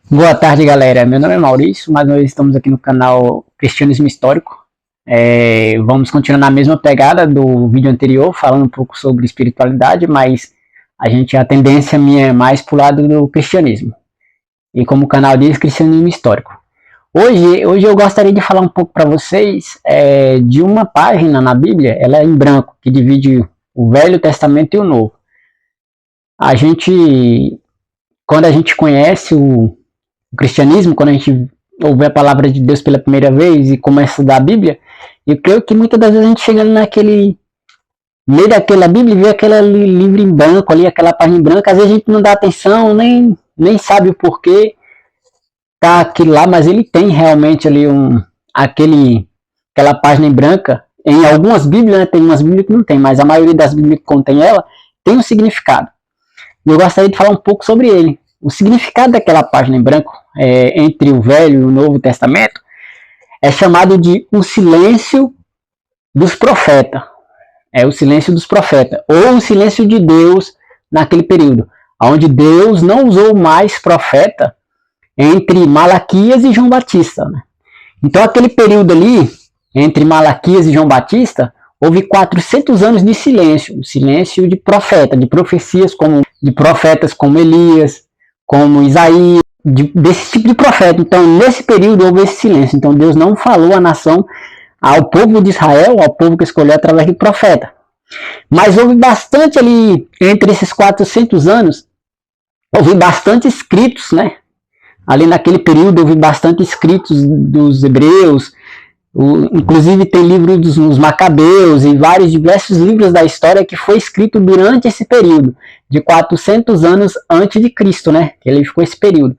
Boa tarde, galera. Meu nome é Maurício, mais uma vez estamos aqui no canal Cristianismo Histórico. Vamos continuar na mesma pegada do vídeo anterior, falando um pouco sobre espiritualidade, mas a tendência minha é mais pro lado do cristianismo. E como o canal diz, Cristianismo Histórico. Hoje eu gostaria de falar um pouco para vocês de uma página na Bíblia, ela é em branco, que divide o Velho Testamento e o Novo. Quando a gente conhece o cristianismo, quando a gente ouve a palavra de Deus pela primeira vez e começa a estudar a Bíblia, eu creio que muitas das vezes a gente chega naquele meio daquela Bíblia e vê aquele livro em branco ali, aquela página em branco, às vezes a gente não dá atenção, nem sabe o porquê tá aquilo lá, mas ele tem realmente ali aquela página em branca. Em algumas Bíblias, né, tem umas Bíblias que não tem, mas a maioria das Bíblias que contém ela tem um significado. E eu gostaria de falar um pouco sobre ele. O significado daquela página em branco, entre o Velho e o Novo Testamento, é chamado de o silêncio dos profetas. É o silêncio dos profetas, ou o silêncio de Deus naquele período, onde Deus não usou mais profeta entre Malaquias e João Batista. Né? Então, aquele período ali, entre Malaquias e João Batista, houve 400 anos de silêncio, silêncio de profeta, de profecias de profetas como Elias, como Isaías, desse tipo de profeta. Então, nesse período houve esse silêncio. Então, Deus não falou à nação, ao povo de Israel, ao povo que escolheu através de profeta. Mas houve bastante ali, entre esses 400 anos, houve bastante escritos, né? Ali naquele período houve bastante escritos dos hebreus, inclusive tem livro dos Macabeus e diversos livros da história que foi escrito durante esse período, de 400 anos antes de Cristo, né? Que ele ficou esse período.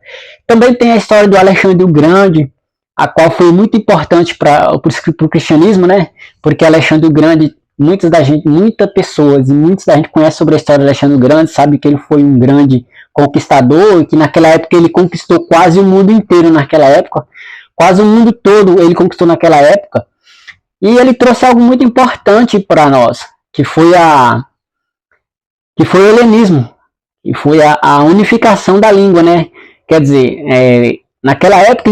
Também tem a história do Alexandre o Grande, a qual foi muito importante para o cristianismo, né? Porque Alexandre o Grande, muitas pessoas e muitos da gente conhece sobre a história do Alexandre o Grande, sabe que ele foi um grande conquistador e que naquela época ele conquistou quase o mundo inteiro naquela época. Quase o mundo todo ele conquistou naquela época. E ele trouxe algo muito importante para nós, que foi o helenismo, que foi a unificação da língua, né? Quer dizer, naquela época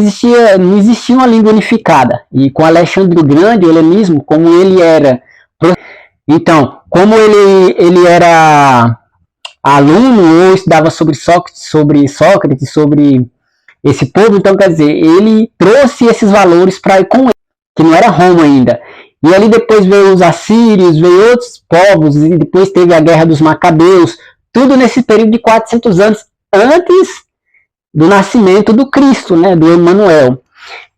não existia uma língua unificada. E com Alexandre o Grande, o helenismo, como ele era... Então, como ele era aluno ou estudava sobre Sócrates, sobre esse povo, então quer dizer, ele trouxe esses valores para ir com ele, que não era Roma ainda. E ali depois veio os assírios, veio outros povos, e depois teve a guerra dos Macabeus, tudo nesse período de 400 anos antes do nascimento do Cristo, né, do Emanuel.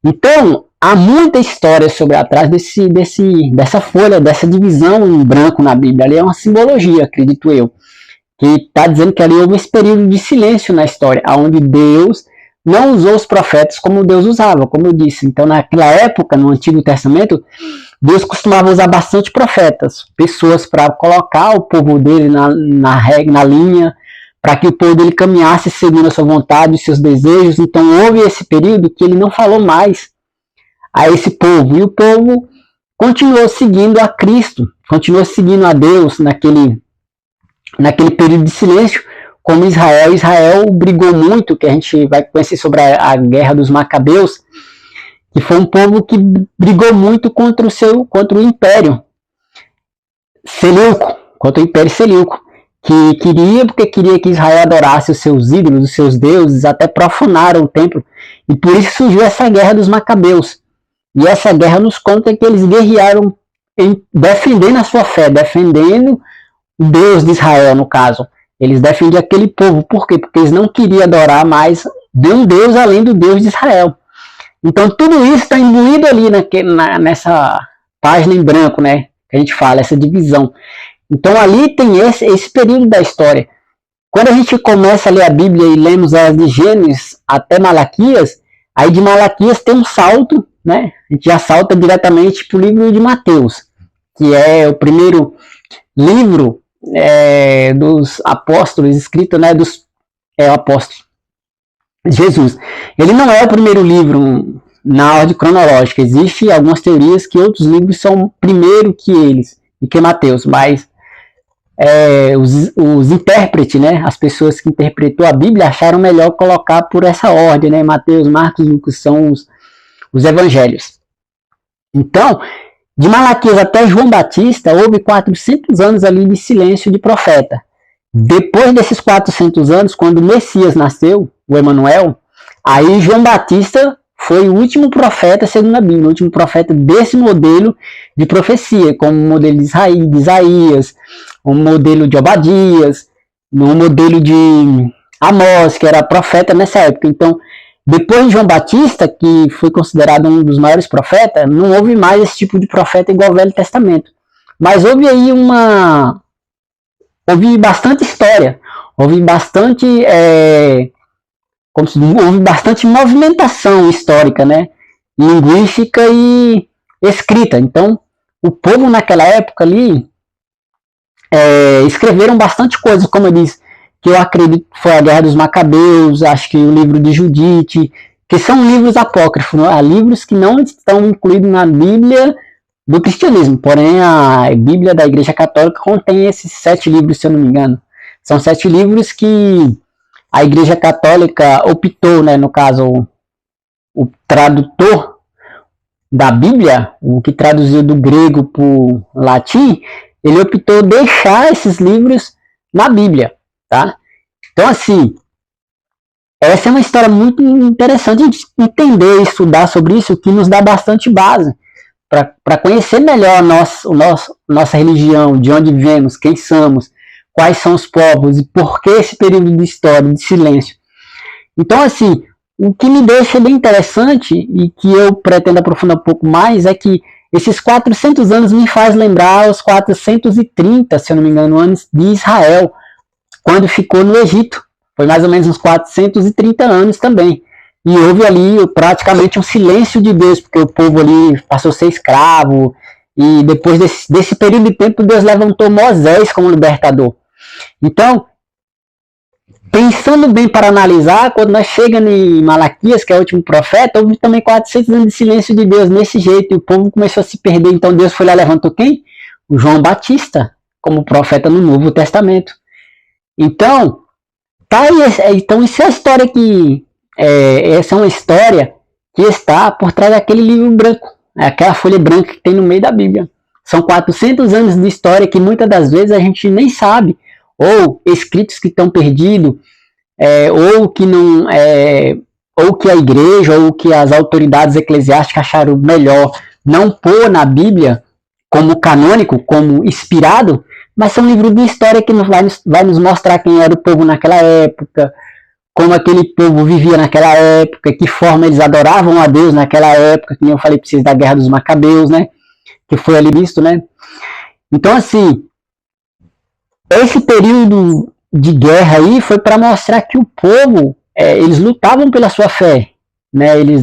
Então, há muita história sobre atrás dessa folha, dessa divisão em branco na Bíblia. Ali é uma simbologia, acredito eu, que está dizendo que ali houve esse período de silêncio na história, onde Deus não usou os profetas como Deus usava, como eu disse. Então, naquela época, no Antigo Testamento, Deus costumava usar bastante profetas, pessoas para colocar o povo dele na linha, para que o povo dele caminhasse segundo a sua vontade, os seus desejos. Então, houve esse período que ele não falou mais a esse povo, e o povo continuou seguindo a Cristo, continuou seguindo a Deus naquele período de silêncio, como Israel. Israel brigou muito, que a gente vai conhecer sobre a guerra dos Macabeus, que foi um povo que brigou muito contra o Império Seleuco, que queria que Israel adorasse os seus ídolos, os seus deuses, até profanaram o templo, e por isso surgiu essa guerra dos Macabeus. E essa guerra nos conta que eles guerrearam defendendo a sua fé, defendendo o Deus de Israel, no caso. Eles defendiam aquele povo. Por quê? Porque eles não queriam adorar mais um Deus além do Deus de Israel. Então, tudo isso está imbuído ali nessa página em branco, né? Que a gente fala, essa divisão. Então, ali tem esse período da história. Quando a gente começa a ler a Bíblia e lemos as de Gênesis até Malaquias, aí de Malaquias tem um salto, né? A gente já salta diretamente para o livro de Mateus, que é o primeiro livro dos apóstolos, escrito, né, dos apóstolos de Jesus. Ele não é o primeiro livro na ordem cronológica. Existem algumas teorias que outros livros são primeiro que eles e que Mateus, mas os intérpretes, né, as pessoas que interpretou a Bíblia acharam melhor colocar por essa ordem, né, Mateus, Marcos, Lucas são os evangelhos. Então, de Malaquias até João Batista, houve 400 anos ali de silêncio de profeta. Depois desses 400 anos, quando o Messias nasceu, o Emanuel, aí João Batista foi o último profeta, segundo a Bíblia, o último profeta desse modelo de profecia, como o modelo de Isaías, o modelo de Obadias, o modelo de Amós, que era profeta nessa época. Então, depois de João Batista, que foi considerado um dos maiores profetas, não houve mais esse tipo de profeta igual ao Velho Testamento. Mas houve aí houve bastante história, houve bastante houve bastante movimentação histórica, né? Linguística e escrita. Então, o povo naquela época ali escreveram bastante coisa, como eu disse, que eu acredito que foi a Guerra dos Macabeus, acho que o livro de Judite, que são livros apócrifos, né? Livros que não estão incluídos na Bíblia do cristianismo, porém a Bíblia da Igreja Católica contém esses 7 livros, se eu não me engano. São 7 livros que a Igreja Católica optou, né, no caso, o tradutor da Bíblia, o que traduziu do grego para o latim, ele optou deixar esses livros na Bíblia, tá? Então, assim, essa é uma história muito interessante de entender e estudar sobre isso, que nos dá bastante base para conhecer melhor nossa religião, de onde viemos, quem somos, quais são os povos e por que esse período de história, de silêncio. Então, assim, o que me deixa bem interessante e que eu pretendo aprofundar um pouco mais é que esses 400 anos me faz lembrar os 430, se eu não me engano, anos de Israel, quando ficou no Egito. Foi mais ou menos uns 430 anos também. E houve ali praticamente um silêncio de Deus, porque o povo ali passou a ser escravo, e depois desse período de tempo, Deus levantou Moisés como libertador. Então, pensando bem para analisar, quando nós chegamos em Malaquias, que é o último profeta, houve também 400 anos de silêncio de Deus nesse jeito, e o povo começou a se perder. Então Deus foi lá e levantou quem? O João Batista, como profeta no Novo Testamento. Então, então isso é a história que... essa é uma história que está por trás daquele livro branco, aquela folha branca que tem no meio da Bíblia. São 400 anos de história que muitas das vezes a gente nem sabe, ou escritos que estão perdidos, ou que não, ou que a igreja ou que as autoridades eclesiásticas acharam melhor não pôr na Bíblia como canônico, como inspirado, mas são livros de história que vai nos mostrar quem era o povo naquela época, como aquele povo vivia naquela época, que forma eles adoravam a Deus naquela época, que eu falei para vocês da Guerra dos Macabeus, né? Que foi ali visto, né? Então, assim, esse período de guerra aí foi para mostrar que o povo, eles lutavam pela sua fé, né? Eles